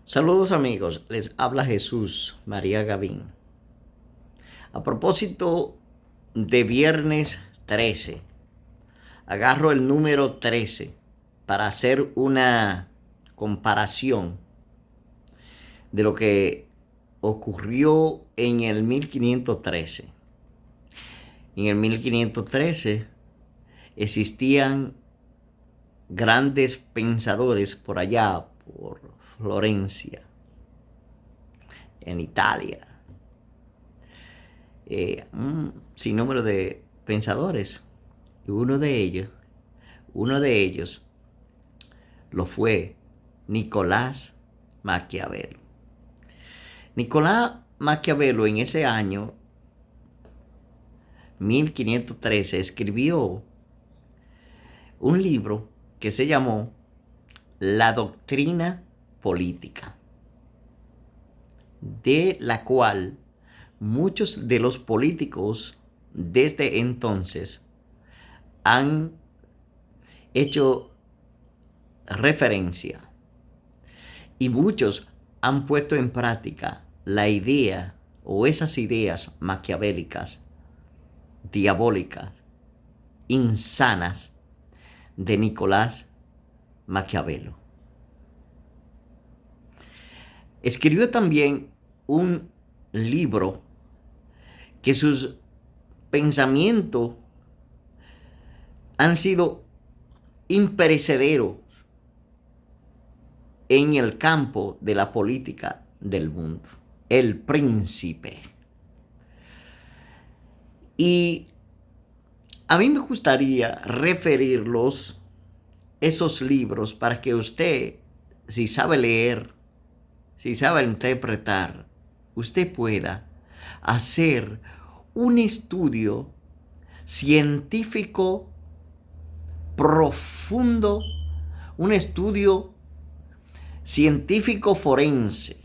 Saludos amigos, les habla Jesús María Gavín. A propósito de viernes 13, agarro el número 13 para hacer una comparación de lo que ocurrió en el 1513. En el 1513 existían grandes pensadores por allá, por Florencia, en Italia, un sinnúmero de pensadores. Y uno de ellos lo fue Nicolás Maquiavelo. Nicolás Maquiavelo en ese año 1513 escribió un libro que se llamó La Doctrina Política, de la cual muchos de los políticos desde entonces han hecho referencia y muchos han puesto en práctica la idea o esas ideas maquiavélicas, diabólicas, insanas de Nicolás Maquiavelo. Escribió también un libro que sus pensamientos han sido imperecederos en el campo de la política del mundo. El Príncipe. Y a mí me gustaría referirlos, esos libros, para que usted, si sabe leer, si sabe interpretar, usted pueda hacer un estudio científico profundo, un estudio científico forense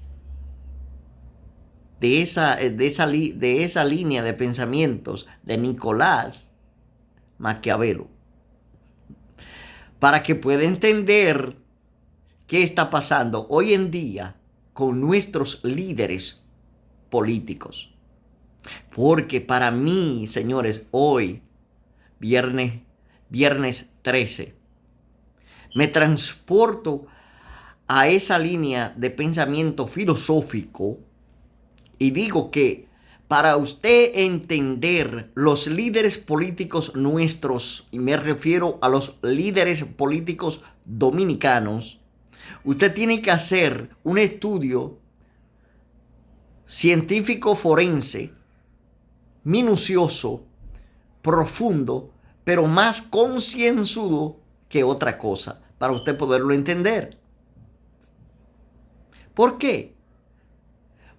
de esa línea de pensamientos de Nicolás Maquiavelo, para que pueda entender qué está pasando hoy en día con nuestros líderes políticos. Porque para mí, señores, hoy, viernes 13, me transporto a esa línea de pensamiento filosófico y digo que para usted entender los líderes políticos nuestros, y me refiero a los líderes políticos dominicanos, usted tiene que hacer un estudio científico forense, minucioso, profundo, pero más concienzudo que otra cosa, para usted poderlo entender. ¿Por qué?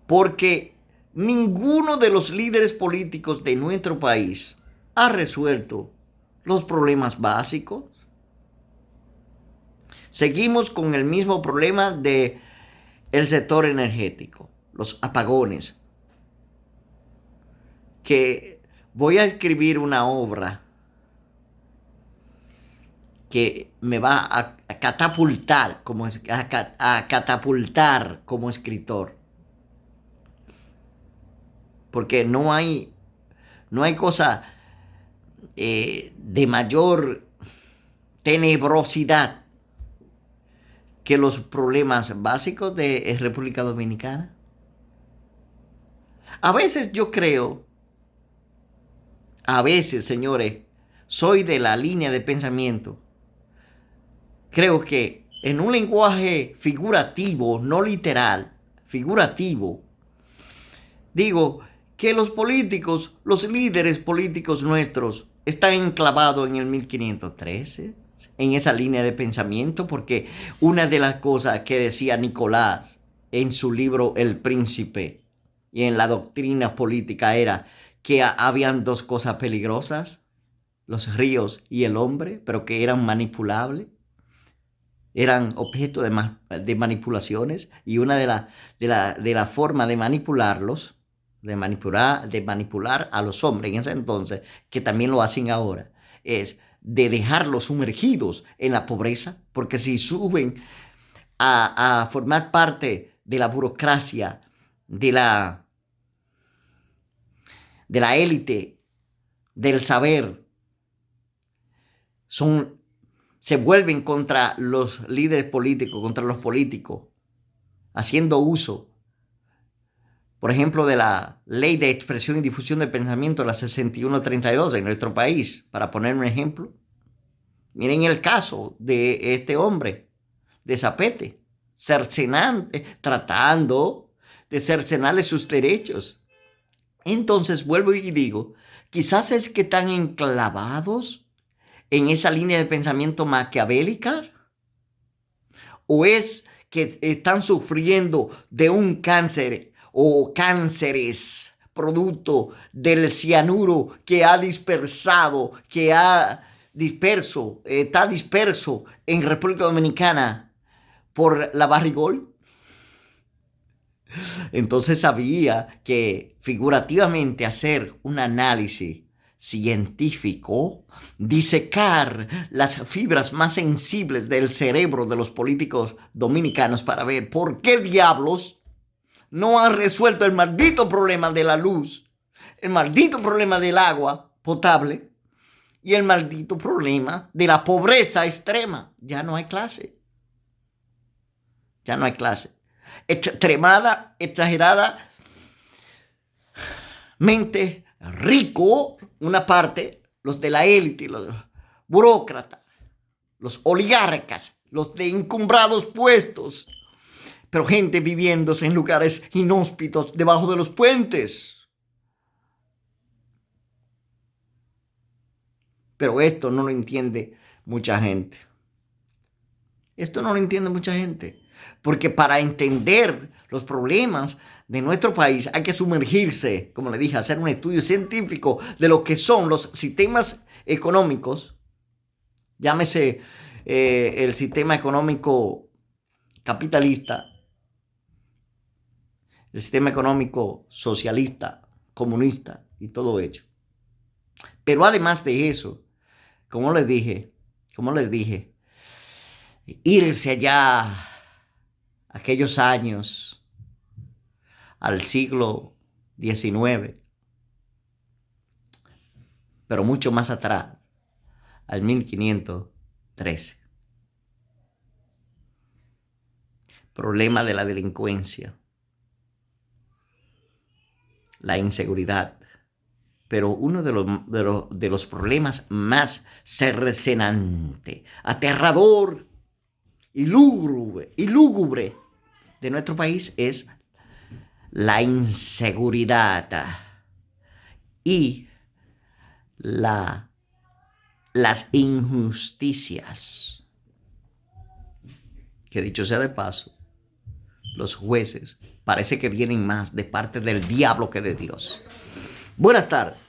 Porque ninguno de los líderes políticos de nuestro país ha resuelto los problemas básicos. Seguimos con el mismo problema del sector energético, los apagones, que voy a escribir una obra que me va a catapultar como escritor. Porque no hay cosa de mayor tenebrosidad que los problemas básicos de República Dominicana. A veces yo creo, señores, soy de la línea de pensamiento. Creo que en un lenguaje figurativo, no literal, figurativo, digo que los políticos, los líderes políticos nuestros, están enclavados en el 1513, en esa línea de pensamiento, porque una de las cosas que decía Nicolás en su libro El Príncipe y en la doctrina política era que habían dos cosas peligrosas, los ríos y el hombre, pero que eran manipulables, eran objeto de manipulaciones, y una de la forma de manipularlos, de manipular a los hombres en ese entonces, que también lo hacen ahora, es de dejarlos sumergidos en la pobreza, porque si suben a formar parte de la burocracia, de la élite, del saber, se vuelven contra los líderes políticos, contra los políticos, haciendo uso, por ejemplo, de la Ley de Expresión y Difusión del Pensamiento, la 6132 en nuestro país, para poner un ejemplo. Miren el caso de este hombre, de Zapete, tratando de cercenarle sus derechos. Entonces vuelvo y digo, quizás es que están enclavados en esa línea de pensamiento maquiavélica, o es que están sufriendo de un cáncer o cánceres producto del cianuro que ha dispersado, está disperso en República Dominicana por la barrigol. Entonces había que figurativamente hacer un análisis científico, disecar las fibras más sensibles del cerebro de los políticos dominicanos para ver por qué diablos no han resuelto el maldito problema de la luz, el maldito problema del agua potable y el maldito problema de la pobreza extrema. Ya no hay clase. Ya no hay clase. Extremada, exageradamente rico, una parte, los de la élite, los burócratas, los oligarcas, los de encumbrados puestos, pero gente viviendo en lugares inhóspitos debajo de los puentes. Pero esto no lo entiende mucha gente. Esto no lo entiende mucha gente. Porque para entender los problemas de nuestro país hay que sumergirse, como le dije, hacer un estudio científico de lo que son los sistemas económicos. Llámese el sistema económico capitalista, el sistema económico socialista, comunista y todo ello. Pero además de eso, como les dije, irse allá aquellos años, al siglo XIX, pero mucho más atrás, al 1513. Problema de la delincuencia, la inseguridad, pero uno de los problemas más cercenante, aterrador y lúgubre de nuestro país es la inseguridad y las injusticias. Que dicho sea de paso, los jueces parece que vienen más de parte del diablo que de Dios. Buenas tardes.